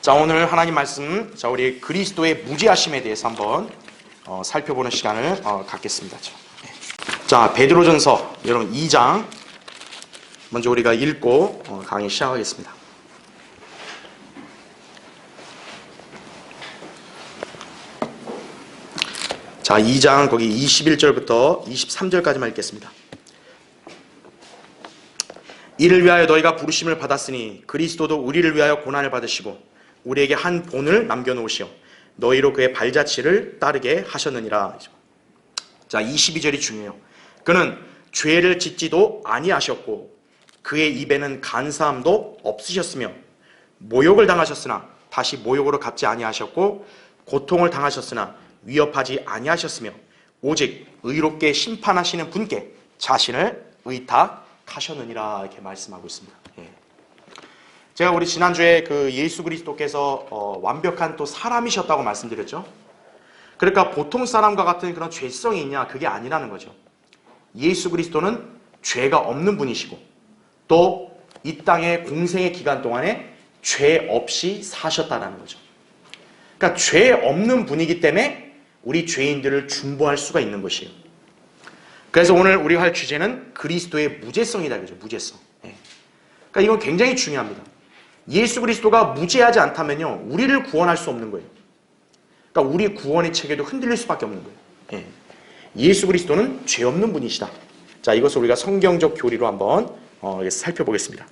자, 오늘 하나님 말씀, 우리 그리스도의 무죄하심에 대해서 한번 살펴보는 시간을 갖겠습니다. 자, 베드로전서 여러분 2장 먼저 우리가 읽고 강의 시작하겠습니다. 자, 2장 거기 21절부터 23절까지만 읽겠습니다. 이를 위하여 너희가 부르심을 받았으니 그리스도도 우리를 위하여 고난을 받으시고 우리에게 한 본을 남겨놓으시어 너희로 그의 발자취를 따르게 하셨느니라. 자, 22절이 중요해요. 그는 죄를 짓지도 아니하셨고 그의 입에는 간사함도 없으셨으며 모욕을 당하셨으나 다시 모욕으로 갚지 아니하셨고 고통을 당하셨으나 위협하지 아니하셨으며 오직 의롭게 심판하시는 분께 자신을 의탁하셨느니라 이렇게 말씀하고 있습니다. 제가 우리 지난주에 그 예수 그리스도께서 완벽한 또 사람이셨다고 말씀드렸죠. 그러니까 보통 사람과 같은 그런 죄성이 있냐, 그게 아니라는 거죠. 예수 그리스도는 죄가 없는 분이시고 또 이 땅의 공생의 기간 동안에 죄 없이 사셨다는 거죠. 그러니까 죄 없는 분이기 때문에 우리 죄인들을 중보할 수가 있는 것이에요. 그래서 오늘 우리가 할 주제는 그리스도의 무죄성이다, 그죠? 무죄성. 그러니까 이건 굉장히 중요합니다. 예수 그리스도가 무죄하지 않다면요, 우리를 구원할 수 없는 거예요. 그러니까 우리 구원의 체계도 흔들릴 수밖에 없는 거예요. 예수 그리스도는 죄 없는 분이시다. 자, 이것을 우리가 성경적 교리로 한번 살펴보겠습니다.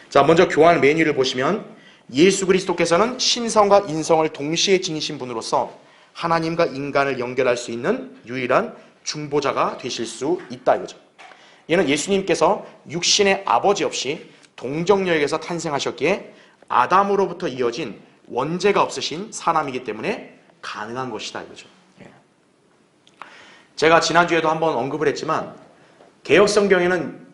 자, 먼저 교환 메뉴를 보시면 예수 그리스도께서는 신성과 인성을 동시에 지니신 분으로서 하나님과 인간을 연결할 수 있는 유일한 중보자가 되실 수 있다 이거죠. 이는 예수님께서 육신의 아버지 없이 동정녀에게서 탄생하셨기에 아담으로부터 이어진 원죄가 없으신 사람이기 때문에 가능한 것이다 이거죠. 제가 지난주에도 한번 언급을 했지만 개역성경에는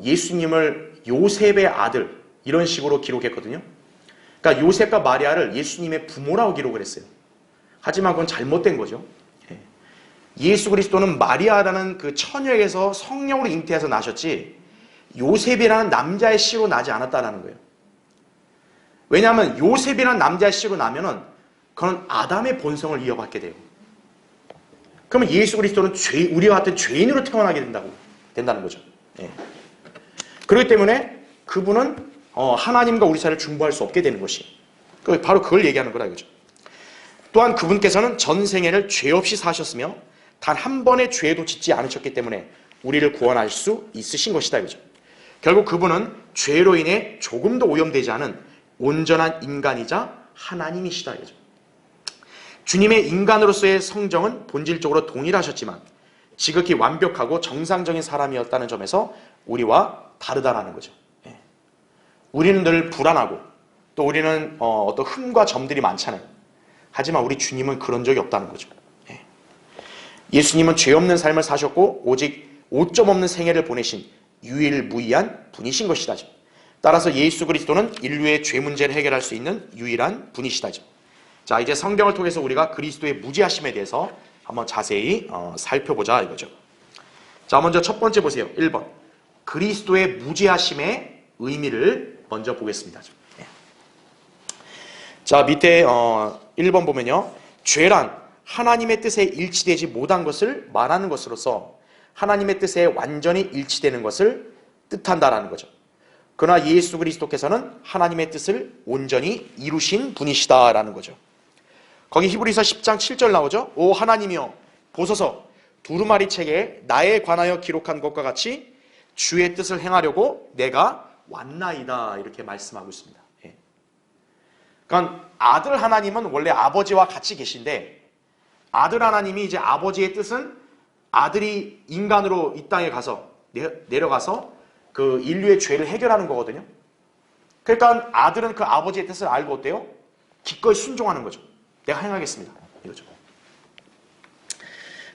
예수님을 요셉의 아들 이런 식으로 기록했거든요. 그러니까 요셉과 마리아를 예수님의 부모라고 기록을 했어요. 하지만 그건 잘못된 거죠. 예수 그리스도는 마리아라는 그 처녀에게서 성령으로 잉태해서 나셨지 요셉이라는 남자의 씨로 나지 않았다는 거예요. 왜냐하면 요셉이라는 남자의 씨로 나면은 그건 아담의 본성을 이어받게 돼요. 그러면 예수 그리스도는 우리와 같은 죄인으로 태어나게 된다는 거죠. 그렇기 때문에 그분은 하나님과 우리 사이를 중보할 수 없게 되는 것이 바로 그걸 얘기하는 거라 이거죠. 또한 그분께서는 전생애를 죄 없이 사셨으며 단 한 번의 죄도 짓지 않으셨기 때문에 우리를 구원할 수 있으신 것이다 이거죠. 결국 그분은 죄로 인해 조금도 오염되지 않은 온전한 인간이자 하나님이시다 이거죠. 주님의 인간으로서의 성정은 본질적으로 동일하셨지만 지극히 완벽하고 정상적인 사람이었다는 점에서 우리와 다르다라는 거죠. 우리는 늘 불안하고 또 우리는 어떤 흠과 점들이 많잖아요. 하지만 우리 주님은 그런 적이 없다는 거죠. 예수님은 죄 없는 삶을 사셨고 오직 오점 없는 생애를 보내신 유일무이한 분이신 것이다죠. 따라서 예수 그리스도는 인류의 죄 문제를 해결할 수 있는 유일한 분이시다죠. 자, 이제 성경을 통해서 우리가 그리스도의 무죄하심에 대해서 한번 자세히 살펴보자 이거죠. 자, 먼저 첫 번째 보세요. 1번. 그리스도의 무죄하심의 의미를 먼저 보겠습니다. 자, 밑에 1번 보면요. 죄란 하나님의 뜻에 일치되지 못한 것을 말하는 것으로서 하나님의 뜻에 완전히 일치되는 것을 뜻한다라는 거죠. 그러나 예수 그리스도께서는 하나님의 뜻을 온전히 이루신 분이시다라는 거죠. 거기 히브리서 10장 7절 나오죠. 오 하나님이여 보소서 두루마리 책에 나에 관하여 기록한 것과 같이 주의 뜻을 행하려고 내가 왔나이다 이렇게 말씀하고 있습니다. 그러니까 아들 하나님은 원래 아버지와 같이 계신데 아들 하나님이 이제 아버지의 뜻은 아들이 인간으로 이 땅에 가서 내려가서 그 인류의 죄를 해결하는 거거든요. 그러니까 아들은 그 아버지의 뜻을 알고 어때요? 기꺼이 순종하는 거죠. 내가 행하겠습니다. 이거죠.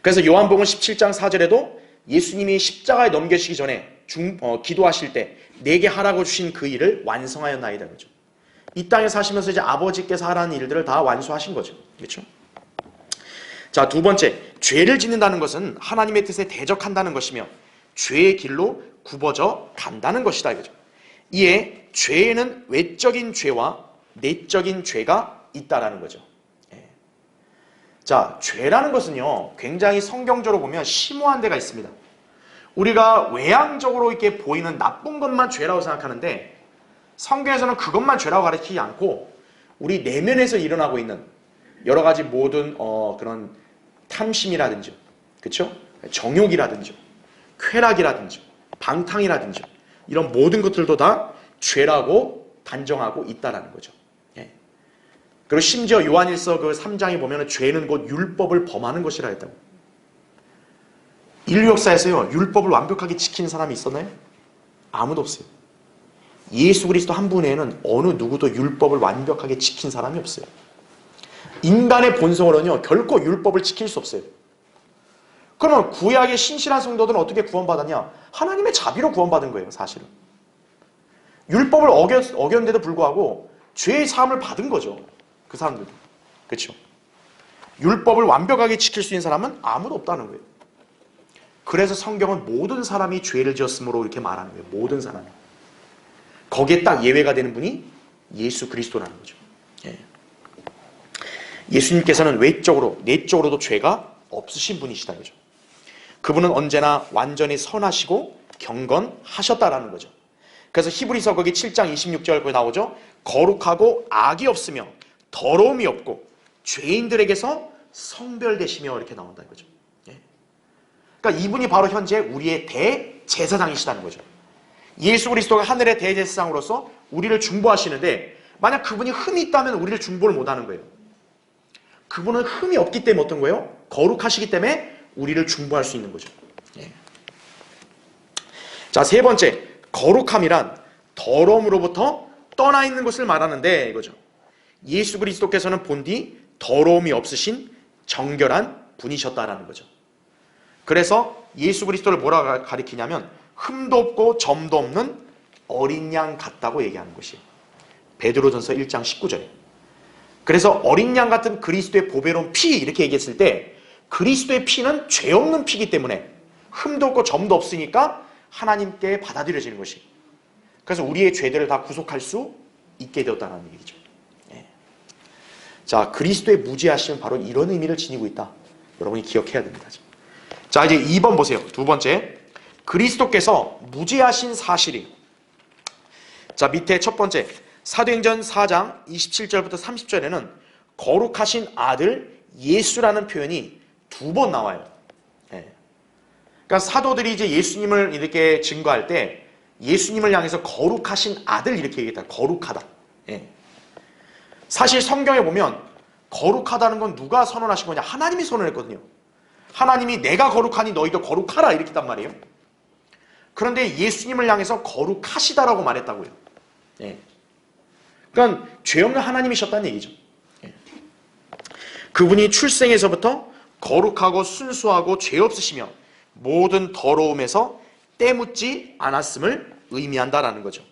그래서 요한복음 17장 4절에도 예수님이 십자가에 넘겨지기 전에 기도하실 때 내게 하라고 주신 그 일을 완성하였나이다. 그렇죠. 이 땅에 사시면서 이제 아버지께서 하라는 일들을 다 완수하신 거죠. 그렇죠? 자, 두 번째, 죄를 짓는다는 것은 하나님의 뜻에 대적한다는 것이며 죄의 길로 굽어져 간다는 것이다. 이거죠. 이에 죄에는 외적인 죄와 내적인 죄가 있다라는 거죠. 자, 죄라는 것은요, 굉장히 성경적으로 보면 심오한 데가 있습니다. 우리가 외향적으로 이렇게 보이는 나쁜 것만 죄라고 생각하는데, 성경에서는 그것만 죄라고 가르치지 않고 우리 내면에서 일어나고 있는 여러 가지 모든 그런 탐심이라든지, 그렇죠? 정욕이라든지, 쾌락이라든지, 방탕이라든지 이런 모든 것들도 다 죄라고 단정하고 있다라는 거죠. 그리고 심지어 요한일서 그 3장에 보면 죄는 곧 율법을 범하는 것이라 했다고. 인류 역사에서요, 율법을 완벽하게 지키는 사람이 있었나요? 아무도 없어요. 예수 그리스도 한 분 외에는 어느 누구도 율법을 완벽하게 지킨 사람이 없어요. 인간의 본성으로는요, 결코 율법을 지킬 수 없어요. 그러면 구약의 신실한 성도들은 어떻게 구원받았냐? 하나님의 자비로 구원받은 거예요, 사실은. 율법을 어겼는데도 불구하고 죄의 사함을 받은 거죠. 그 사람들도. 그렇죠? 율법을 완벽하게 지킬 수 있는 사람은 아무도 없다는 거예요. 그래서 성경은 모든 사람이 죄를 지었으므로 이렇게 말하는 거예요. 모든 사람이. 거기에 딱 예외가 되는 분이 예수 그리스도라는 거죠. 예수님께서는 외적으로, 내적으로도 죄가 없으신 분이시다. 그죠? 그분은 언제나 완전히 선하시고 경건하셨다라는 거죠. 그래서 히브리서 거기 7장 26절 거기 나오죠. 거룩하고 악이 없으며 더러움이 없고 죄인들에게서 성별되시며 이렇게 나온다 이거죠. 그러니까 이분이 바로 현재 우리의 대제사장이시다는 거죠. 예수 그리스도가 하늘의 대제사장으로서 우리를 중보하시는데 만약 그분이 흠이 있다면 우리를 중보를 못하는 거예요. 그분은 흠이 없기 때문에 어떤 거예요? 거룩하시기 때문에 우리를 중보할 수 있는 거죠. 자, 세 번째, 거룩함이란 더러움으로부터 떠나 있는 것을 말하는데 이거죠. 예수 그리스도께서는 본디 더러움이 없으신 정결한 분이셨다라는 거죠. 그래서 예수 그리스도를 뭐라 가리키냐면 흠도 없고 점도 없는 어린 양 같다고 얘기하는 것이에요. 베드로전서 1장 19절에. 그래서 어린 양 같은 그리스도의 보배로운 피 이렇게 얘기했을 때 그리스도의 피는 죄 없는 피이기 때문에 흠도 없고 점도 없으니까 하나님께 받아들여지는 것이에요. 그래서 우리의 죄들을 다 구속할 수 있게 되었다는 얘기죠. 자, 그리스도의 무죄하심은 바로 이런 의미를 지니고 있다. 여러분이 기억해야 됩니다. 자, 이제 2번 보세요. 두 번째, 그리스도께서 무죄하신 사실이. 자, 밑에 첫 번째 사도행전 4장 27절부터 30절에는 거룩하신 아들 예수라는 표현이 2번 나와요. 그러니까 사도들이 이제 예수님을 이렇게 증거할 때 예수님을 향해서 거룩하신 아들 이렇게 얘기했다. 거룩하다. 사실 성경에 보면 거룩하다는 건 누가 선언하신 거냐? 하나님이 선언했거든요. 하나님이 내가 거룩하니 너희도 거룩하라 이렇게 했단 말이에요. 그런데 예수님을 향해서 거룩하시다라고 말했다고요. 그러니까 죄 없는 하나님이셨다는 얘기죠. 그분이 출생에서부터 거룩하고 순수하고 죄 없으시며 모든 더러움에서 때묻지 않았음을 의미한다라는 거죠.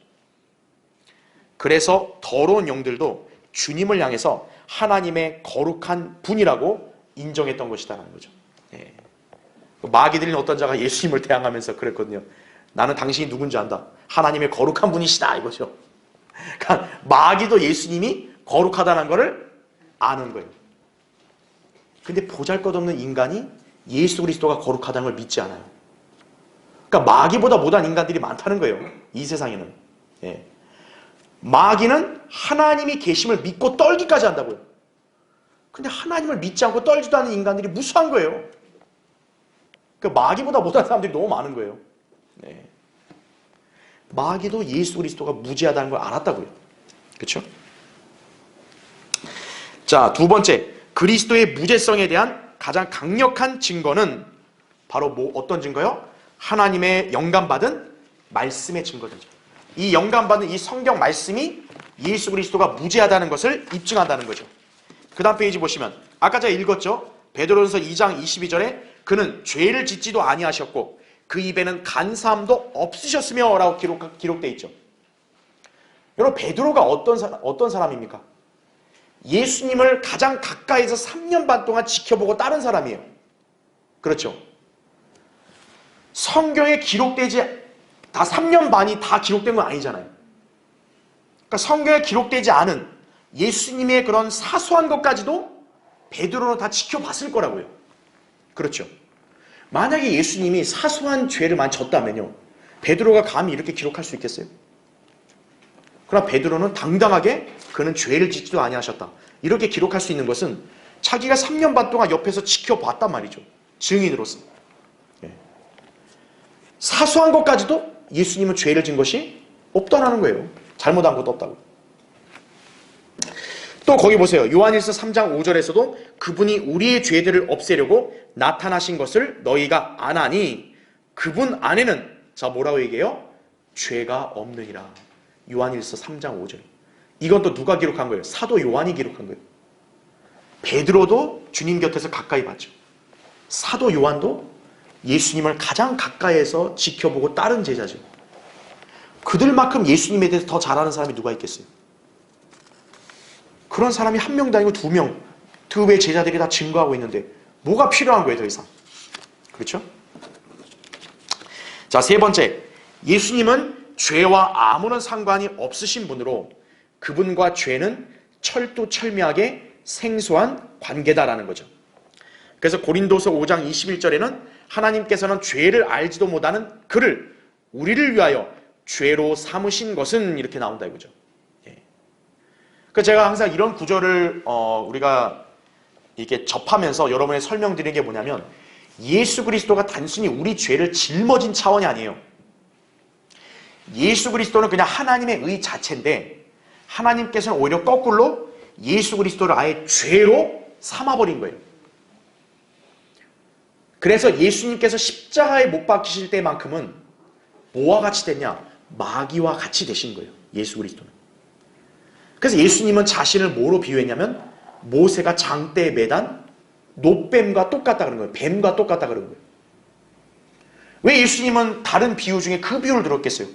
그래서 더러운 영들도 주님을 향해서 하나님의 거룩한 분이라고 인정했던 것이다라는 거죠. 마귀들은 어떤 자가 예수님을 대항하면서 그랬거든요. 나는 당신이 누군지 안다. 하나님의 거룩한 분이시다 이거죠. 그러니까 마귀도 예수님이 거룩하다는 것을 아는 거예요. 근데 보잘것없는 인간이 예수 그리스도가 거룩하다는 걸 믿지 않아요. 그러니까 마귀보다 못한 인간들이 많다는 거예요. 이 세상에는. 마귀는 하나님이 계심을 믿고 떨기까지 한다고요. 근데 하나님을 믿지 않고 떨지도 않는 인간들이 무수한 거예요. 그러니까 마귀보다 못한 사람들이 너무 많은 거예요. 마귀도 예수 그리스도가 무죄하다는 걸 알았다고요. 그렇죠? 자, 두 번째, 그리스도의 무죄성에 대한 가장 강력한 증거는 바로 어떤 증거요? 하나님의 영감받은 말씀의 증거죠. 이 영감받은 이 성경 말씀이 예수 그리스도가 무죄하다는 것을 입증한다는 거죠. 그 다음 페이지 보시면 아까 제가 읽었죠? 베드로전서 2장 22절에 그는 죄를 짓지도 아니하셨고 그 입에는 간사함도 없으셨으며 라고 기록되어 있죠. 여러분, 베드로가 어떤 사람입니까? 예수님을 가장 가까이서 3년 반 동안 지켜보고 따른 사람이에요. 그렇죠? 성경에 기록되지 다 3년 반이 다 기록된 건 아니잖아요. 그러니까 성경에 기록되지 않은 예수님의 그런 사소한 것까지도 베드로는 다 지켜봤을 거라고요. 그렇죠. 만약에 예수님이 사소한 죄를 많이 졌다면요, 베드로가 감히 이렇게 기록할 수 있겠어요? 그러나 베드로는 당당하게 그는 죄를 짓지도 아니하셨다, 이렇게 기록할 수 있는 것은 자기가 3년 반 동안 옆에서 지켜봤단 말이죠. 증인으로서. 사소한 것까지도 예수님은 죄를 진 것이 없다라는 거예요. 잘못한 것도 없다고. 또 거기 보세요. 요한일서 3장 5절에서도 그분이 우리의 죄들을 없애려고 나타나신 것을 너희가 아나니 그분 안에는, 자, 뭐라고 얘기해요? 죄가 없느니라. 요한일서 3장 5절. 이건 또 누가 기록한 거예요? 사도 요한이 기록한 거예요. 베드로도 주님 곁에서 가까이 봤죠. 사도 요한도 예수님을 가장 가까이에서 지켜보고 따른 제자죠. 그들만큼 예수님에 대해서 더 잘 아는 사람이 누가 있겠어요? 그런 사람이 한 명도 아니고 2명, 그 외 제자들이 다 증거하고 있는데 뭐가 필요한 거예요, 더 이상? 그렇죠? 자, 세 번째, 예수님은 죄와 아무런 상관이 없으신 분으로 그분과 죄는 철두철미하게 생소한 관계다라는 거죠. 그래서 고린도서 5장 21절에는 하나님께서는 죄를 알지도 못하는 그를 우리를 위하여 죄로 삼으신 것은, 이렇게 나온다 이거죠. 그 제가 항상 이런 구절을 우리가 이렇게 접하면서 여러분에 설명드리는 게 뭐냐면, 예수 그리스도가 단순히 우리 죄를 짊어진 차원이 아니에요. 예수 그리스도는 그냥 하나님의 의 자체인데 하나님께서는 오히려 거꾸로 예수 그리스도를 아예 죄로 삼아버린 거예요. 그래서 예수님께서 십자가에 못 박히실 때만큼은 뭐와 같이 됐냐? 마귀와 같이 되신 거예요, 예수 그리스도는. 그래서 예수님은 자신을 뭐로 비유했냐면 모세가 장대에 매단 놋뱀과 똑같다 그런 거예요. 뱀과 똑같다 그런 거예요. 왜 예수님은 다른 비유 중에 그 비유를 들었겠어요?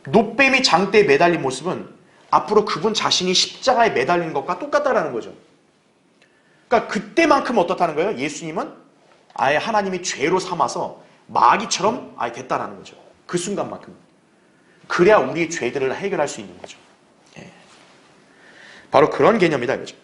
놋뱀이 장대에 매달린 모습은 앞으로 그분 자신이 십자가에 매달리는 것과 똑같다라는 거죠. 그러니까 그때만큼 어떻다는 거예요? 예수님은 아예 하나님이 죄로 삼아서 마귀처럼 아예 됐다라는 거죠. 그 순간만큼. 그래야 우리의 죄들을 해결할 수 있는 거죠. 바로 그런 개념이다 이거죠.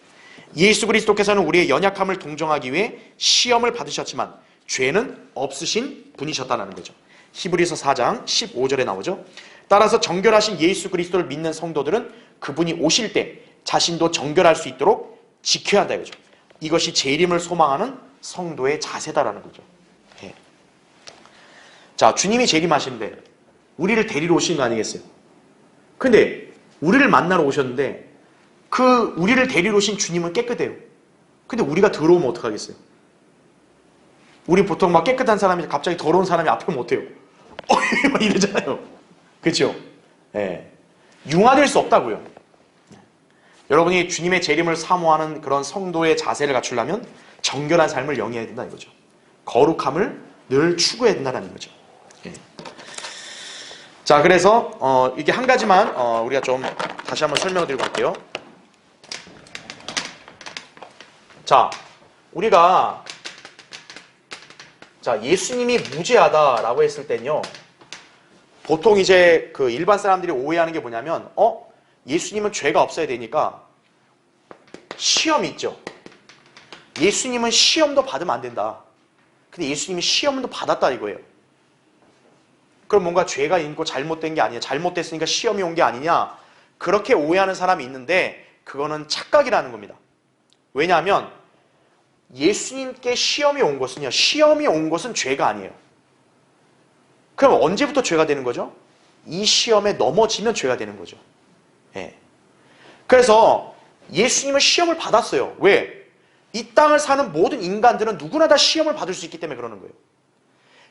예수 그리스도께서는 우리의 연약함을 동정하기 위해 시험을 받으셨지만 죄는 없으신 분이셨다는 거죠. 히브리서 4장 15절에 나오죠. 따라서 정결하신 예수 그리스도를 믿는 성도들은 그분이 오실 때 자신도 정결할 수 있도록 지켜야 한다 이거죠. 이것이 재림을 소망하는 성도의 자세다라는 거죠. 자, 주님이 재림하시는데 우리를 데리러 오신 거 아니겠어요? 근데 우리를 만나러 오셨는데 그 우리를 데리러 오신 주님은 깨끗해요. 근데 우리가 더러우면 어떡하겠어요? 우리 보통 막 깨끗한 사람이 갑자기 더러운 사람이 앞에 오면 어때요? 막 이러잖아요. 그렇죠? 융화될 수 없다고요. 여러분이 주님의 재림을 사모하는 그런 성도의 자세를 갖추려면 정결한 삶을 영위해야 된다 이거죠. 거룩함을 늘 추구해야 된다는 거죠. 자, 그래서 이게 한 가지만 우리가 좀 다시 한번 설명을 드리고 갈게요. 자, 우리가 예수님이 무죄하다라고 했을 땐요, 보통 이제 그 일반 사람들이 오해하는 게 뭐냐면, 예수님은 죄가 없어야 되니까 시험이 있죠. 예수님은 시험도 받으면 안 된다. 근데 예수님이 시험도 받았다 이거예요. 그럼 뭔가 죄가 있고 잘못된 게 아니냐, 잘못됐으니까 시험이 온 게 아니냐, 그렇게 오해하는 사람이 있는데 그거는 착각이라는 겁니다. 왜냐하면 예수님께 시험이 온 것은요, 시험이 온 것은 죄가 아니에요. 그럼 언제부터 죄가 되는 거죠? 이 시험에 넘어지면 죄가 되는 거죠. 그래서 예수님은 시험을 받았어요. 왜? 이 땅을 사는 모든 인간들은 누구나 다 시험을 받을 수 있기 때문에 그러는 거예요.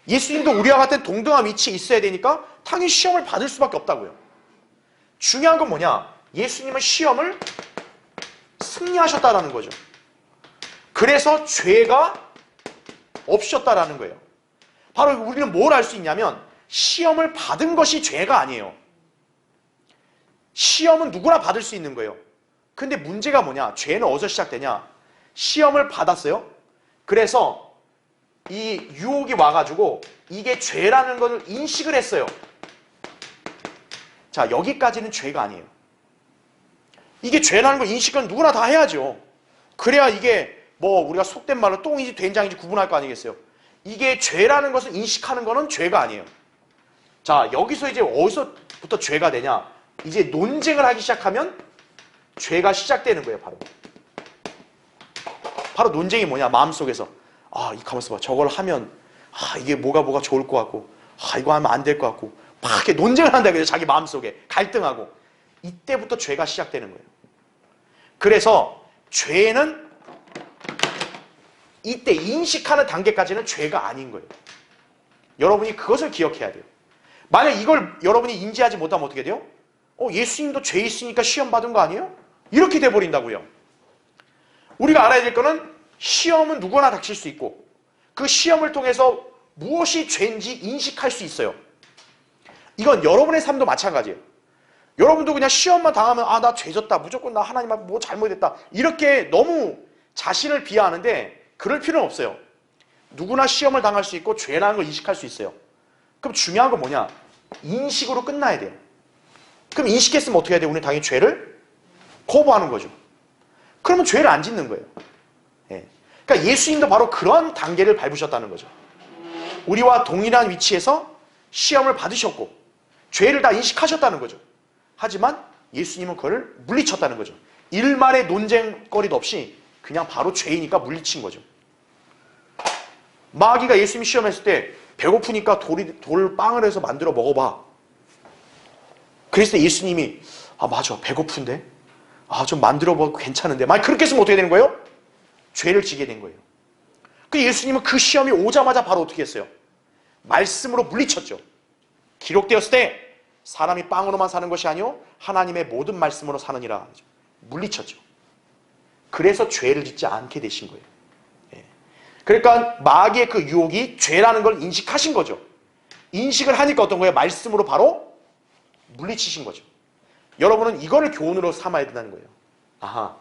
예수님도 우리와 같은 동등한 위치에 있어야 되니까 당연히 시험을 받을 수밖에 없다고요. 중요한 건 뭐냐? 예수님은 시험을 승리하셨다라는 거죠. 그래서 죄가 없으셨다라는 거예요. 바로 우리는 뭘 알 수 있냐면 시험을 받은 것이 죄가 아니에요. 시험은 누구나 받을 수 있는 거예요. 근데 문제가 뭐냐? 죄는 어디서 시작되냐? 시험을 받았어요. 그래서 이 유혹이 와가지고 이게 죄라는 것을 인식을 했어요. 자, 여기까지는 죄가 아니에요. 이게 죄라는 걸 인식은 누구나 다 해야죠. 그래야 이게 뭐 우리가 속된 말로 똥인지 된장인지 구분할 거 아니겠어요. 이게 죄라는 것을 인식하는 거는 죄가 아니에요. 자, 여기서 이제 어디서부터 죄가 되냐? 이제 논쟁을 하기 시작하면 죄가 시작되는 거예요. 바로 논쟁이 뭐냐? 마음속에서 이 가만있어 봐. 저걸 하면 이게 뭐가 좋을 것 같고 이거 하면 안 될 것 같고 막 이렇게 논쟁을 한다 그래요. 자기 마음속에 갈등하고. 이때부터 죄가 시작되는 거예요. 그래서 죄는 이때 인식하는 단계까지는 죄가 아닌 거예요. 여러분이 그것을 기억해야 돼요. 만약 이걸 여러분이 인지하지 못하면 어떻게 돼요? 예수님도 죄 있으니까 시험 받은 거 아니에요? 이렇게 돼버린다고요. 우리가 알아야 될 거는 시험은 누구나 닥칠 수 있고 그 시험을 통해서 무엇이 죄인지 인식할 수 있어요. 이건 여러분의 삶도 마찬가지예요. 여러분도 그냥 시험만 당하면 나 죄졌다. 무조건 나 하나님 앞에 뭐 잘못했다. 이렇게 너무 자신을 비하하는데 그럴 필요는 없어요. 누구나 시험을 당할 수 있고 죄라는 걸 인식할 수 있어요. 그럼 중요한 건 뭐냐? 인식으로 끝나야 돼요. 그럼 인식했으면 어떻게 해야 돼요? 우리는 당연히 죄를 거부하는 거죠. 그러면 죄를 안 짓는 거예요. 그러니까 예수님도 바로 그런 단계를 밟으셨다는 거죠. 우리와 동일한 위치에서 시험을 받으셨고 죄를 다 인식하셨다는 거죠. 하지만 예수님은 그걸 물리쳤다는 거죠. 일말의 논쟁거리도 없이 그냥 바로 죄이니까 물리친 거죠. 마귀가 예수님 시험했을 때 배고프니까 돌빵을 해서 만들어 먹어봐. 그랬을 때 예수님이 맞아 배고픈데 좀 만들어 먹고 괜찮은데 만약 그렇게 했으면 어떻게 되는 거예요? 죄를 지게 된 거예요. 그 예수님은 그 시험이 오자마자 바로 어떻게 했어요? 말씀으로 물리쳤죠. 기록되었을 때 사람이 빵으로만 사는 것이 아니요 하나님의 모든 말씀으로 사느니라. 물리쳤죠. 그래서 죄를 짓지 않게 되신 거예요. 그러니까 마귀의 그 유혹이 죄라는 걸 인식하신 거죠. 인식을 하니까 어떤 거예요? 말씀으로 바로 물리치신 거죠. 여러분은 이거를 교훈으로 삼아야 된다는 거예요.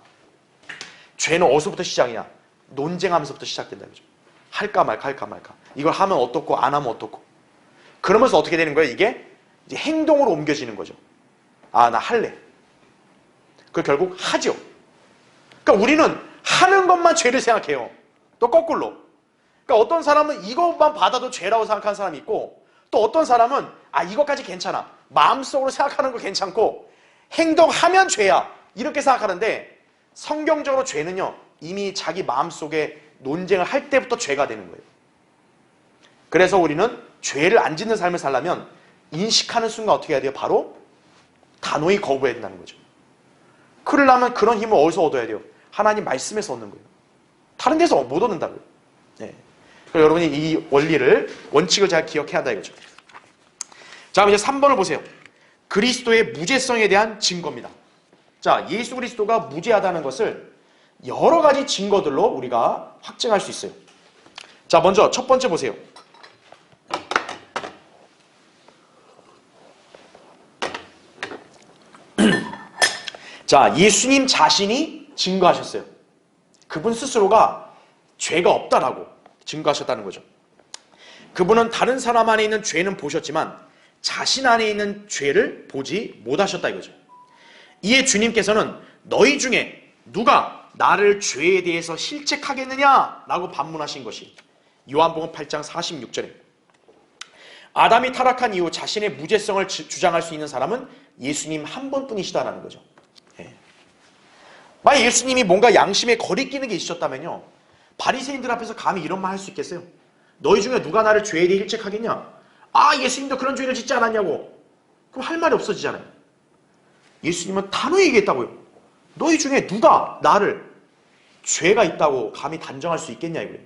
죄는 어디서부터 시작이냐? 논쟁하면서부터 시작된다. 그죠? 할까 말까. 이걸 하면 어떻고 안 하면 어떻고. 그러면서 어떻게 되는 거예요? 이게 이제 행동으로 옮겨지는 거죠. 나 할래. 그 결국 하죠. 그러니까 우리는 하는 것만 죄를 생각해요. 또 거꾸로. 그러니까 어떤 사람은 이것만 받아도 죄라고 생각하는 사람이 있고 또 어떤 사람은 이것까지 괜찮아. 마음속으로 생각하는 거 괜찮고 행동하면 죄야. 이렇게 생각하는데 성경적으로 죄는요. 이미 자기 마음속에 논쟁을 할 때부터 죄가 되는 거예요. 그래서 우리는 죄를 안 짓는 삶을 살려면 인식하는 순간 어떻게 해야 돼요? 바로 단호히 거부해야 된다는 거죠. 그러려면 그런 힘을 어디서 얻어야 돼요? 하나님 말씀에서 얻는 거예요. 다른 데서 못 얻는다고요. 그래서 여러분이 이 원칙을 잘 기억해야 한다 이거죠. 자, 이제 3번을 보세요. 그리스도의 무죄성에 대한 증거입니다. 자, 예수 그리스도가 무죄하다는 것을 여러 가지 증거들로 우리가 확증할 수 있어요. 자, 먼저 첫 번째 보세요. 자, 예수님 자신이 증거하셨어요. 그분 스스로가 죄가 없다라고 증거하셨다는 거죠. 그분은 다른 사람 안에 있는 죄는 보셨지만 자신 안에 있는 죄를 보지 못하셨다 이거죠. 이에 주님께서는 너희 중에 누가 나를 죄에 대해서 실책하겠느냐 라고 반문하신 것이 요한복음 8장 46절에 아담이 타락한 이후 자신의 무죄성을 주장할 수 있는 사람은 예수님 한 분뿐이시다라는 거죠. 만약 예수님이 뭔가 양심에 거리끼는 게 있으셨다면요 바리새인들 앞에서 감히 이런 말 할 수 있겠어요? 너희 중에 누가 나를 죄에 대해 일책하겠냐? 예수님도 그런 죄를 짓지 않았냐고. 그럼 할 말이 없어지잖아요. 예수님은 단호히 얘기했다고요. 너희 중에 누가 나를 죄가 있다고 감히 단정할 수 있겠냐 이거예요.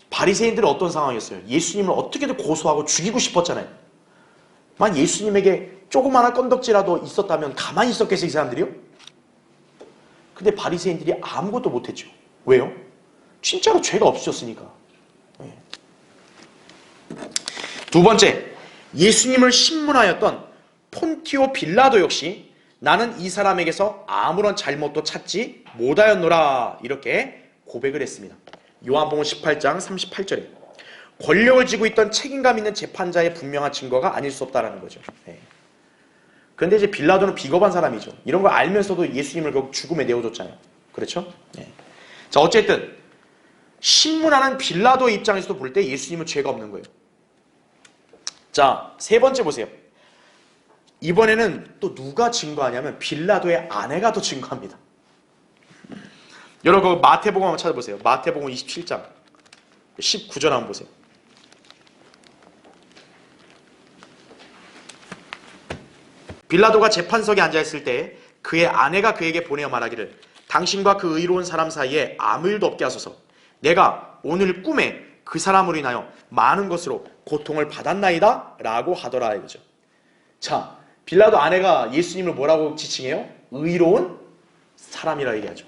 바리새인들은 어떤 상황이었어요? 예수님을 어떻게든 고소하고 죽이고 싶었잖아요. 만 예수님에게 조그마한 건덕지라도 있었다면 가만히 있었겠어요, 이 사람들이요? 근데 바리새인들이 아무것도 못했죠. 왜요? 진짜로 죄가 없으셨으니까. 두 번째, 예수님을 신문하였던 폰티오 빌라도 역시 나는 이 사람에게서 아무런 잘못도 찾지 못하였노라 이렇게 고백을 했습니다. 요한복음 18장 38절에 권력을 쥐고 있던 책임감 있는 재판자의 분명한 증거가 아닐 수 없다라는 거죠. 그런데 이제 빌라도는 비겁한 사람이죠. 이런 걸 알면서도 예수님을 결국 죽음에 내어줬잖아요. 그렇죠? 네. 자, 어쨌든 신문하는 빌라도의 입장에서도 볼 때 예수님은 죄가 없는 거예요. 자, 세 번째 보세요. 이번에는 또 누가 증거하냐면 빌라도의 아내가 또 증거합니다. 여러분 마태복음 한번 찾아보세요. 마태복음 27장 19절 한번 보세요. 빌라도가 재판석에 앉아있을 때 그의 아내가 그에게 보내어 말하기를 당신과 그 의로운 사람 사이에 아무 일도 없게 하소서. 내가 오늘 꿈에 그 사람으로 인하여 많은 것으로 고통을 받았나이다 라고 하더라 이거죠. 자, 빌라도 아내가 예수님을 뭐라고 지칭해요? 의로운 사람이라 얘기하죠.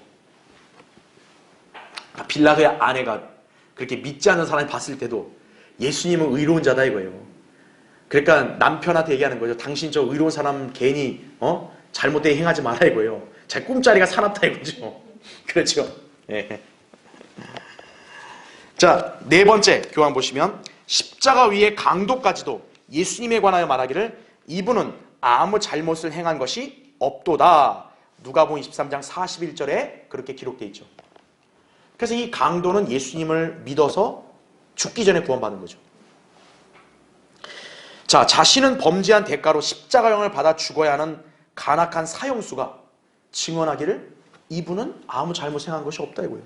빌라도의 아내가 그렇게 믿지 않는 사람이 봤을 때도 예수님은 의로운 자다 이거예요. 그러니까 남편한테 얘기하는 거죠. 당신 저 의로운 사람 괜히 잘못되게 행하지 마라 이거예요. 자, 꿈자리가 사납다 이거죠. 그렇죠. 예. 자, 네 번째 교환 보시면 십자가 위의 강도까지도 예수님에 관하여 말하기를 이분은 아무 잘못을 행한 것이 없도다. 누가복음 23장 41절에 그렇게 기록되어 있죠. 그래서 이 강도는 예수님을 믿어서 죽기 전에 구원받는 거죠. 자, 자신은 범죄한 대가로 십자가형을 받아 죽어야 하는 간악한 사형수가 증언하기를 이분은 아무 잘못 행한 것이 없다 이거예요.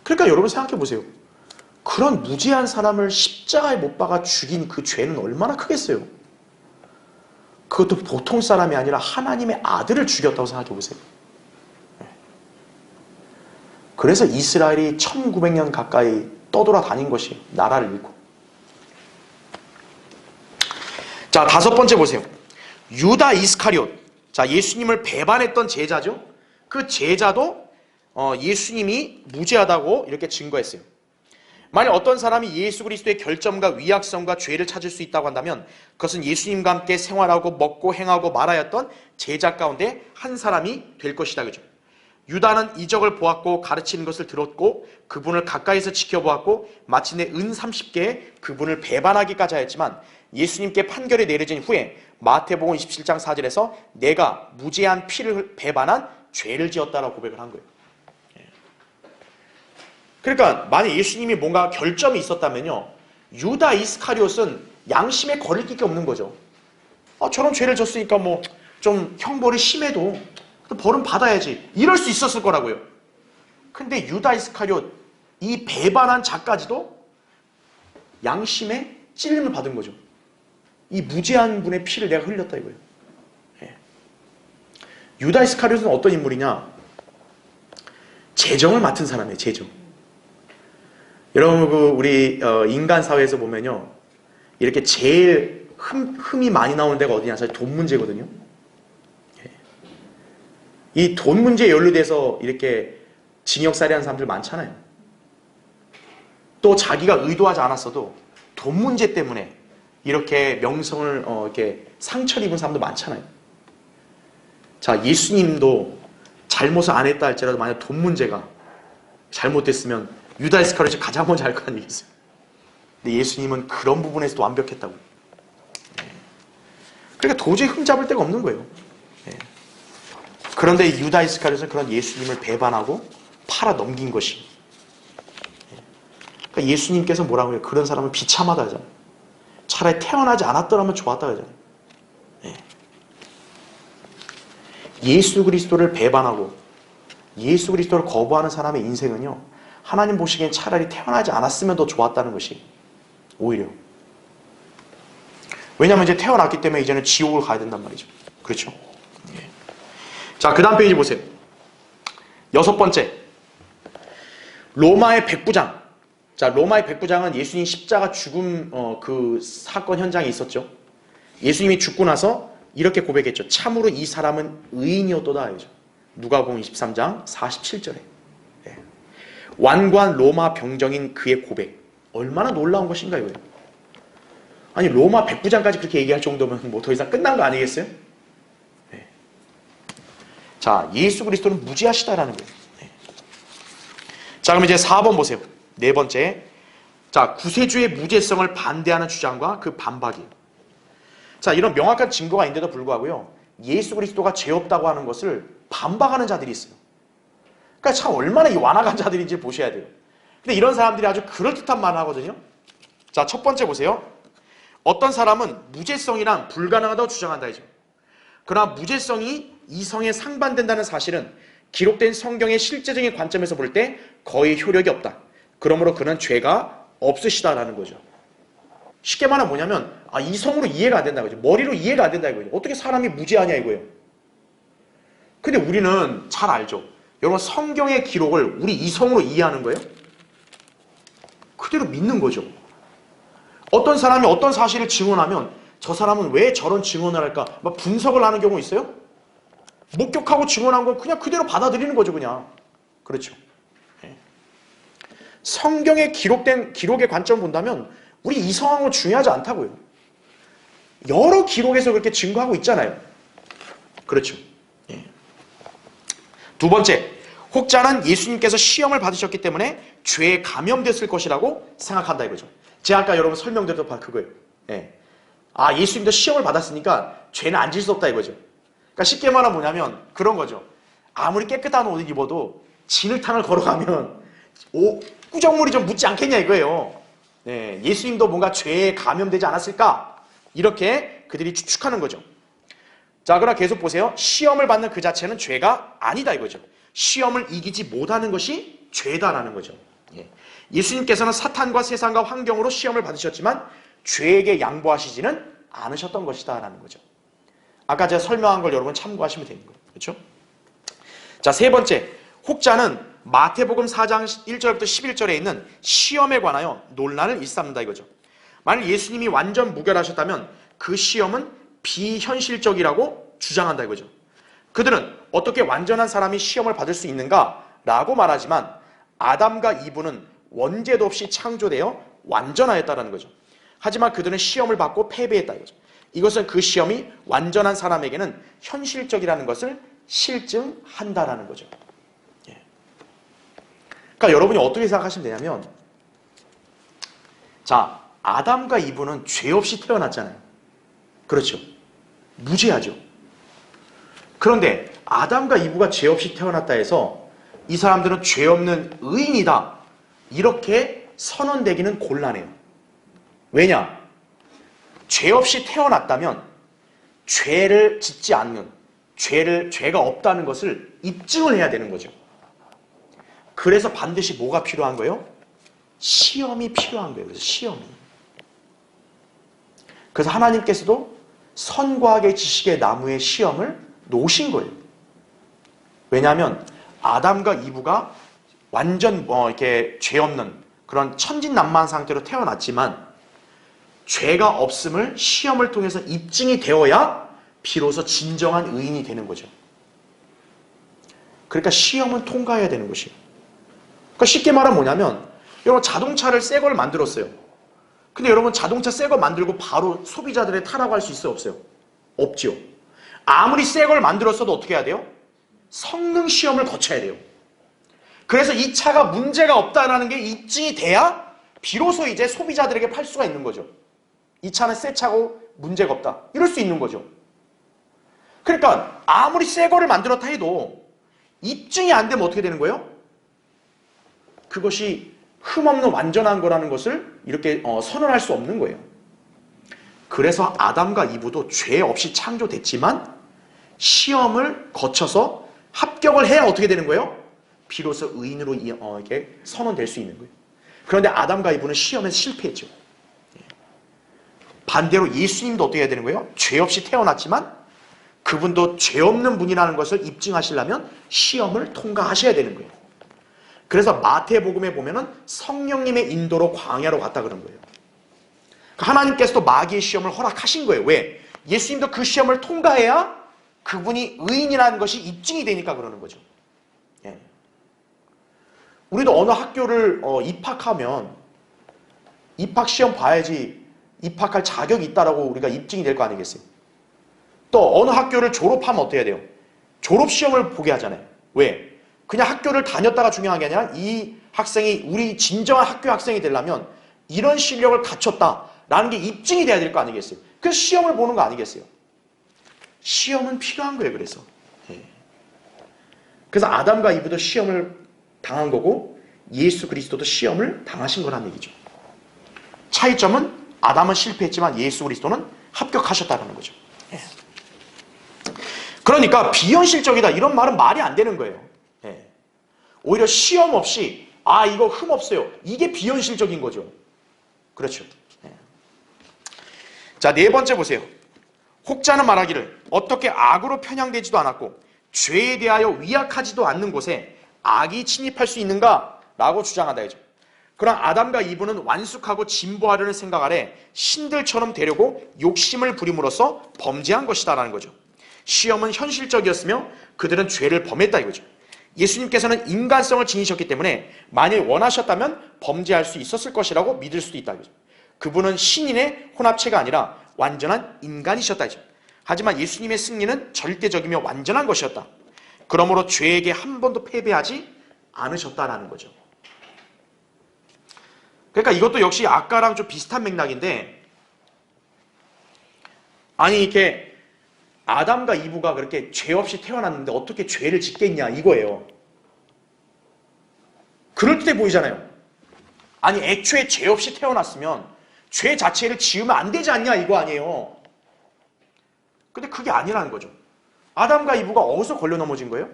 그러니까 여러분 생각해 보세요. 그런 무죄한 사람을 십자가에 못 박아 죽인 그 죄는 얼마나 크겠어요. 그것도 보통 사람이 아니라 하나님의 아들을 죽였다고 생각해 보세요. 그래서 이스라엘이 1900년 가까이 떠돌아다닌 것이 나라를 잃고. 자, 다섯 번째 보세요. 유다 이스카리옷. 자, 예수님을 배반했던 제자죠. 그 제자도 예수님이 무죄하다고 이렇게 증거했어요. 만약 어떤 사람이 예수 그리스도의 결점과 위약성과 죄를 찾을 수 있다고 한다면 그것은 예수님과 함께 생활하고 먹고 행하고 말하였던 제자 가운데 한 사람이 될 것이다. 그죠? 유다는 이적을 보았고 가르치는 것을 들었고 그분을 가까이서 지켜보았고 마침내 은 30개에 그분을 배반하기까지 하였지만 예수님께 판결이 내려진 후에 마태복음 27장 4절에서 내가 무죄한 피를 배반한 죄를 지었다라고 고백을 한 거예요. 그러니까 만약 예수님이 뭔가 결점이 있었다면요, 유다 이스카리옷은 양심에 거릴 게 없는 거죠. 저런 죄를 졌으니까 뭐 좀 형벌이 심해도 벌은 받아야지, 이럴 수 있었을 거라고요. 근데 유다 이스카리옷 이 배반한 자까지도 양심에 찔림을 받은 거죠. 이 무죄한 분의 피를 내가 흘렸다 이거예요. 유다 이스카리옷은 어떤 인물이냐? 재정을 맡은 사람이에요. 재정. 여러분 우리 인간 사회에서 보면요, 이렇게 제일 흠이 많이 나오는 데가 어디냐? 사실 돈 문제거든요. 이 돈 문제에 연루돼서 이렇게 징역살이하는 사람들 많잖아요. 또 자기가 의도하지 않았어도 돈 문제 때문에 이렇게 명성을 이렇게 상처를 입은 사람도 많잖아요. 자, 예수님도 잘못을 안 했다 할지라도 만약 돈 문제가 잘못됐으면 유다 이스카리ot이 가장 먼저 할 거 아니겠어요. 근데 예수님은 그런 부분에서도 완벽했다고. 그러니까 도저히 흠잡을 데가 없는 거예요. 그런데 유다 이스카리ot은 그런 예수님을 배반하고 팔아 넘긴 것이. 그러니까 예수님께서 뭐라고 해요? 그런 사람은 비참하다 하잖아요. 차라리 태어나지 않았더라면 좋았다 하잖아요. 예수 그리스도를 배반하고 예수 그리스도를 거부하는 사람의 인생은요, 하나님 보시기엔 차라리 태어나지 않았으면 더 좋았다는 것이 오히려. 왜냐하면 이제 태어났기 때문에 이제는 지옥을 가야 된단 말이죠. 그렇죠? 자, 그 다음 페이지 보세요. 여섯 번째, 로마의 백부장. 자, 로마의 백부장은 예수님 십자가 죽음 그 사건 현장에 있었죠. 예수님이 죽고 나서 이렇게 고백했죠. 참으로 이 사람은 의인이었도다. 누가복음 23장 47절에. 완고한 로마 병정인 그의 고백. 얼마나 놀라운 것인가 이거예요. 아니, 로마 백부장까지 그렇게 얘기할 정도면 뭐 더 이상 끝난 거 아니겠어요? 자, 예수 그리스도는 무죄하시다라는 거예요. 자, 그럼 이제 4번 보세요. 네 번째. 자, 구세주의 무죄성을 반대하는 주장과 그 반박이에요. 자, 이런 명확한 증거가 있는데도 불구하고요, 예수 그리스도가 죄 없다고 하는 것을 반박하는 자들이 있어요. 그러니까 참 얼마나 이 완악한 자들인지 보셔야 돼요. 근데 이런 사람들이 아주 그럴듯한 말을 하거든요. 자, 첫 번째 보세요. 어떤 사람은 무죄성이란 불가능하다고 주장한다 이죠. 그러나 무죄성이 이성에 상반된다는 사실은 기록된 성경의 실제적인 관점에서 볼 때 거의 효력이 없다. 그러므로 그는 죄가 없으시다라는 거죠. 쉽게 말하면 뭐냐면 이성으로 이해가 안 된다는 거죠. 머리로 이해가 안 된다 이거죠. 어떻게 사람이 무죄하냐 이거예요. 근데 우리는 잘 알죠. 여러분, 성경의 기록을 우리 이성으로 이해하는 거예요? 그대로 믿는 거죠. 어떤 사람이 어떤 사실을 증언하면 저 사람은 왜 저런 증언을 할까? 막 분석을 하는 경우 있어요? 목격하고 증언한 건 그냥 그대로 받아들이는 거죠, 그냥. 그렇죠. 성경에 기록된 기록의 관점 본다면 우리 이성하고 중요하지 않다고요. 여러 기록에서 그렇게 증거하고 있잖아요. 그렇죠. 두 번째, 혹자는 예수님께서 시험을 받으셨기 때문에 죄에 감염됐을 것이라고 생각한다 이거죠. 제가 아까 여러분 설명드렸던 바로 그거예요. 예수님도 시험을 받았으니까 죄는 안 질 수 없다 이거죠. 그러니까 쉽게 말하면 뭐냐면 그런 거죠. 아무리 깨끗한 옷을 입어도 진흙탕을 걸어가면 꾸정물이 좀 묻지 않겠냐 이거예요. 예수님도 뭔가 죄에 감염되지 않았을까? 이렇게 그들이 추측하는 거죠. 자, 그러나 계속 보세요. 시험을 받는 그 자체는 죄가 아니다 이거죠. 시험을 이기지 못하는 것이 죄다라는 거죠. 예수님께서는 사탄과 세상과 환경으로 시험을 받으셨지만 죄에게 양보하시지는 않으셨던 것이다 라는 거죠. 아까 제가 설명한 걸 여러분 참고하시면 되는 거예요. 그렇죠? 자, 세 번째, 혹자는 마태복음 4장 1절부터 11절에 있는 시험에 관하여 논란을 일삼는다 이거죠. 만약 예수님이 완전 무결하셨다면 그 시험은 비현실적이라고 주장한다 이거죠. 그들은 어떻게 완전한 사람이 시험을 받을 수 있는가? 라고 말하지만 아담과 이브는 원죄도 없이 창조되어 완전하였다는 거죠. 하지만 그들은 시험을 받고 패배했다 이거죠. 이것은 그 시험이 완전한 사람에게는 현실적이라는 것을 실증한다라는 거죠. 그러니까 여러분이 어떻게 생각하시면 되냐면, 자, 아담과 이브는 죄 없이 태어났잖아요. 그렇죠. 무죄하죠. 그런데 아담과 이브가 죄 없이 태어났다 해서 이 사람들은 죄 없는 의인이다 이렇게 선언되기는 곤란해요. 왜냐? 죄 없이 태어났다면 죄를 짓지 않는, 죄가 없다는 것을 입증을 해야 되는 거죠. 그래서 반드시 뭐가 필요한 거예요? 시험이 필요한 거예요. 그래서 시험이. 그래서 하나님께서도 선과 악의 지식의 나무의 시험을 놓으신 거예요. 왜냐하면 아담과 이브가 완전 이렇게 죄 없는 그런 천진난만한 상태로 태어났지만 죄가 없음을 시험을 통해서 입증이 되어야 비로소 진정한 의인이 되는 거죠. 그러니까 시험은 통과해야 되는 것이에요. 그러니까 쉽게 말하면 뭐냐면, 여러분 자동차를 새 걸 만들었어요. 근데 여러분 자동차 새 거 만들고 바로 소비자들의 타라고 할 수 있어요? 없어요? 없죠. 아무리 새 걸 만들었어도 어떻게 해야 돼요? 성능 시험을 거쳐야 돼요. 그래서 이 차가 문제가 없다는 게 입증이 돼야 비로소 이제 소비자들에게 팔 수가 있는 거죠. 이 차는 새 차고 문제가 없다. 이럴 수 있는 거죠. 그러니까 아무리 새 거를 만들었다 해도 입증이 안 되면 어떻게 되는 거예요? 그것이 흠없는 완전한 거라는 것을 이렇게 선언할 수 없는 거예요. 그래서 아담과 이브도 죄 없이 창조됐지만 시험을 거쳐서 합격을 해야 어떻게 되는 거예요? 비로소 의인으로 이렇게 선언될 수 있는 거예요. 그런데 아담과 이브는 시험에서 실패했죠. 반대로 예수님도 어떻게 해야 되는 거예요? 죄 없이 태어났지만 그분도 죄 없는 분이라는 것을 입증하시려면 시험을 통과하셔야 되는 거예요. 그래서 마태복음에 보면은 성령님의 인도로 광야로 갔다 그런 거예요. 하나님께서도 마귀의 시험을 허락하신 거예요. 왜? 예수님도 그 시험을 통과해야 그분이 의인이라는 것이 입증이 되니까 그러는 거죠. 우리도 어느 학교를 입학하면 입학시험 봐야지 입학할 자격이 있다라고 우리가 입증이 될 거 아니겠어요? 또 어느 학교를 졸업하면 어떻게 해야 돼요? 졸업시험을 보게 하잖아요. 왜? 그냥 학교를 다녔다가 중요한 게 아니라 이 학생이 우리 진정한 학교 학생이 되려면 이런 실력을 갖췄다 라는 게 입증이 돼야 될 거 아니겠어요? 그래서 시험을 보는 거 아니겠어요? 시험은 필요한 거예요. 그래서 그래서 아담과 이브도 시험을 당한 거고 예수 그리스도도 시험을 당하신 거란 얘기죠. 차이점은 아담은 실패했지만 예수 그리스도는 합격하셨다는 거죠. 그러니까 비현실적이다 이런 말은 말이 안 되는 거예요. 오히려 시험 없이 이거 흠 없어요. 이게 비현실적인 거죠. 그렇죠. 자, 네 번째 보세요. 혹자는 말하기를 어떻게 악으로 편향되지도 않았고 죄에 대하여 위약하지도 않는 곳에 악이 침입할 수 있는가? 라고 주장한다 이죠. 그러나 아담과 이브는 완숙하고 진보하려는 생각 아래 신들처럼 되려고 욕심을 부림으로써 범죄한 것이다라는 거죠. 시험은 현실적이었으며 그들은 죄를 범했다 이거죠. 예수님께서는 인간성을 지니셨기 때문에 만일 원하셨다면 범죄할 수 있었을 것이라고 믿을 수도 있다 이거죠. 그분은 신인의 혼합체가 아니라 완전한 인간이셨다 이죠. 하지만 예수님의 승리는 절대적이며 완전한 것이었다. 그러므로 죄에게 한 번도 패배하지 않으셨다라는 거죠. 그러니까 이것도 역시 아까랑 좀 비슷한 맥락인데, 아니 이렇게 아담과 이브가 그렇게 죄 없이 태어났는데 어떻게 죄를 짓겠냐 이거예요. 그럴듯해 보이잖아요. 아니 애초에 죄 없이 태어났으면 죄 자체를 지으면 안 되지 않냐 이거 아니에요. 근데 그게 아니라는 거죠. 아담과 이브가 어디서 걸려 넘어진 거예요?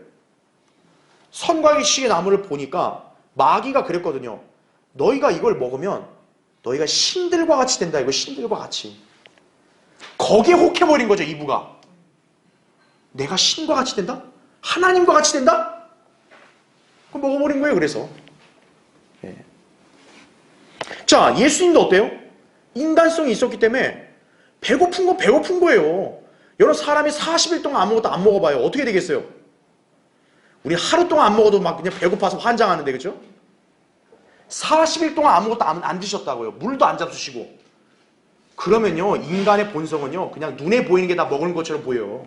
선과의 시의 나무를 보니까 마귀가 그랬거든요. 너희가 이걸 먹으면 너희가 신들과 같이 된다. 이거 신들과 같이. 거기에 혹해버린 거죠. 이브가. 내가 신과 같이 된다? 하나님과 같이 된다? 그럼 먹어버린 거예요. 그래서. 자, 예수님도 어때요? 인간성이 있었기 때문에 배고픈 건 배고픈 거예요. 여러분 사람이 40일 동안 아무것도 안 먹어봐요. 어떻게 되겠어요? 우리 하루 동안 안 먹어도 막 그냥 배고파서 환장하는데 그렇죠? 40일 동안 아무것도 안 드셨다고요. 물도 안 잡수시고. 그러면요 인간의 본성은요 그냥 눈에 보이는 게 다 먹는 것처럼 보여요.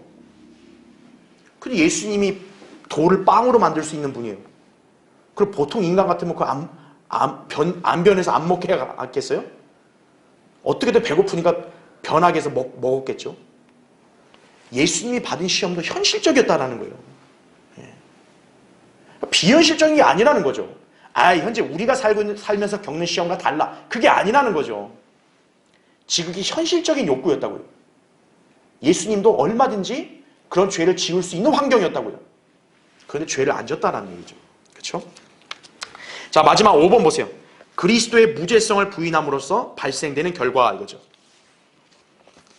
근데 예수님이 돌을 빵으로 만들 수 있는 분이에요. 그럼 보통 인간 같으면 그 안 변해서 안 먹게 하겠어요? 어떻게든 배고프니까 변하게 해서 먹었겠죠. 예수님이 받은 시험도 현실적이었다라는 거예요. 비현실적인 게 아니라는 거죠. 현재 우리가 살면서 겪는 시험과 달라. 그게 아니라는 거죠. 지극히 현실적인 욕구였다고요. 예수님도 얼마든지 그런 죄를 지을 수 있는 환경이었다고요. 그런데 죄를 안 졌다라는 얘기죠. 그렇죠? 자, 마지막 5번 보세요. 그리스도의 무죄성을 부인함으로써 발생되는 결과 이거죠.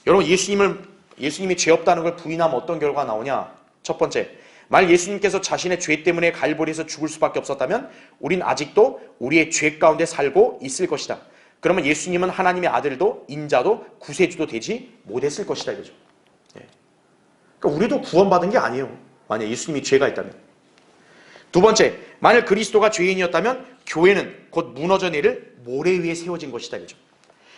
여러분 예수님이 죄 없다는 걸 부인하면 어떤 결과가 나오냐? 첫 번째, 만약 예수님께서 자신의 죄 때문에 갈보리에서 죽을 수밖에 없었다면 우린 아직도 우리의 죄 가운데 살고 있을 것이다. 그러면 예수님은 하나님의 아들도 인자도 구세주도 되지 못했을 것이다 이거죠. 그러니까 우리도 구원받은 게 아니에요. 만약 예수님이 죄가 있다면. 두 번째, 만약 그리스도가 죄인이었다면 교회는 곧 무너져 내릴 모래 위에 세워진 것이다 이거죠.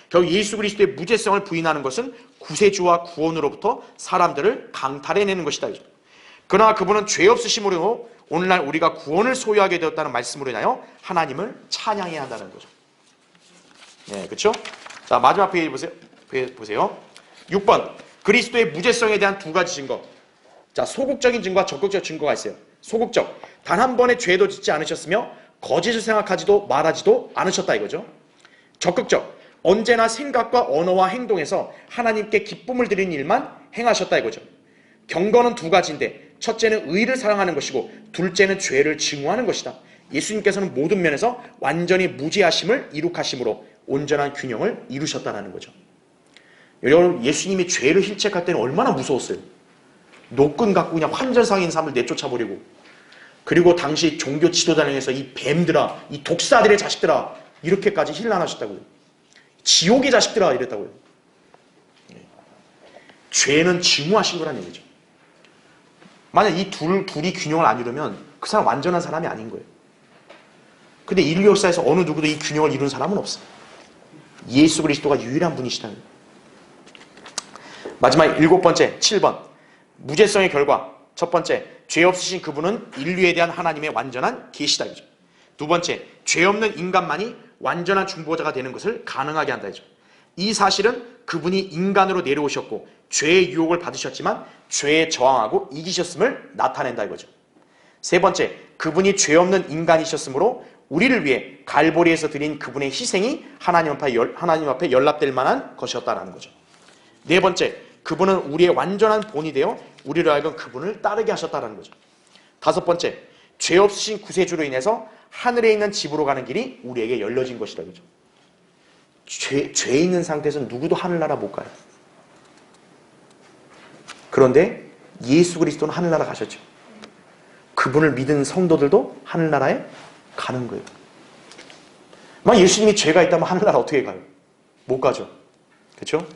결국 예수 그리스도의 무죄성을 부인하는 것은 구세주와 구원으로부터 사람들을 강탈해내는 것이다 이거죠. 그러나 그분은 죄 없으심으로 오늘날 우리가 구원을 소유하게 되었다는 말씀으로 인하여 하나님을 찬양해야 한다는 거죠. 그렇죠? 자, 마지막 페이지 보세요. 6번, 그리스도의 무죄성에 대한 두 가지 증거. 자, 소극적인 증거와 적극적 증거가 있어요. 소극적, 단 한 번의 죄도 짓지 않으셨으며 거짓을 생각하지도 말하지도 않으셨다 이거죠. 적극적, 언제나 생각과 언어와 행동에서 하나님께 기쁨을 드리는 일만 행하셨다 이거죠. 경건은 두 가지인데 첫째는 의를 사랑하는 것이고 둘째는 죄를 증오하는 것이다. 예수님께서는 모든 면에서 완전히 무죄하심을 이룩하심으로 온전한 균형을 이루셨다는 거죠. 여러분 예수님이 죄를 힐책할 때는 얼마나 무서웠어요. 노끈 갖고 그냥 환절상인 사람을 내쫓아버리고, 그리고 당시 종교 지도자에서 이 뱀들아, 이 독사들의 자식들아 이렇게까지 힐난하셨다고요. 지옥의 자식들아 이랬다고요. 죄는 증오하신 거란 얘기죠. 만약 이 둘이 균형을 안 이루면 그 사람 완전한 사람이 아닌 거예요. 근데 인류 역사에서 어느 누구도 이 균형을 이룬 사람은 없어요. 예수 그리스도가 유일한 분이시다는 거예요. 마지막 7번째 7번 무죄성의 결과. 첫 번째, 죄 없으신 그분은 인류에 대한 하나님의 완전한 계시다 이죠. 두 번째, 죄 없는 인간만이 완전한 중보자가 되는 것을 가능하게 한다 이죠. 이 사실은 그분이 인간으로 내려오셨고 죄의 유혹을 받으셨지만 죄에 저항하고 이기셨음을 나타낸다 이거죠. 세 번째, 그분이 죄 없는 인간이셨으므로 우리를 위해 갈보리에서 드린 그분의 희생이 하나님 앞에 연락될 만한 것이었다라는 거죠. 네 번째, 그분은 우리의 완전한 본이 되어 우리로 하여금 그분을 따르게 하셨다는 거죠. 다섯 번째, 죄 없으신 구세주로 인해서 하늘에 있는 집으로 가는 길이 우리에게 열려진 것이다. 그죠? 죄 있는 상태에서는 누구도 하늘나라 못 가요. 그런데 예수 그리스도는 하늘나라 가셨죠. 그분을 믿은 성도들도 하늘나라에 가는 거예요. 만약 예수님이 죄가 있다면 하늘나라 어떻게 가요? 못 가죠. 그렇죠?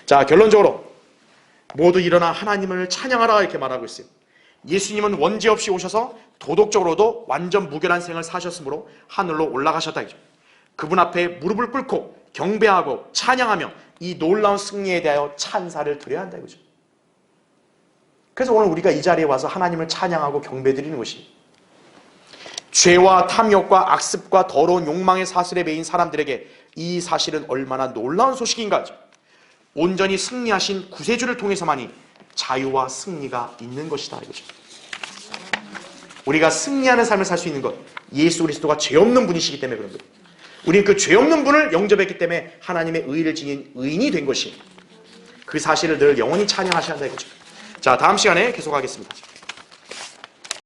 자, 결론적으로 모두 일어나 하나님을 찬양하라 이렇게 말하고 있어요. 예수님은 원죄 없이 오셔서 도덕적으로도 완전 무결한 생을 사셨으므로 하늘로 올라가셨다 이죠. 그분 앞에 무릎을 꿇고 경배하고 찬양하며 이 놀라운 승리에 대하여 찬사를 드려야 한다 이거죠. 그래서 오늘 우리가 이 자리에 와서 하나님을 찬양하고 경배드리는 것이 죄와 탐욕과 악습과 더러운 욕망의 사슬에 매인 사람들에게 이 사실은 얼마나 놀라운 소식인가 하죠. 온전히 승리하신 구세주를 통해서만이 자유와 승리가 있는 것이다 이거죠. 우리가 승리하는 삶을 살 수 있는 것, 예수 그리스도가 죄 없는 분이시기 때문에 그런 거예요. 우리는 그 죄 없는 분을 영접했기 때문에 하나님의 의를 지닌 의인이 된 것이 그 사실을 늘 영원히 찬양하셔야 한다 이거죠. 자, 다음 시간에 계속하겠습니다.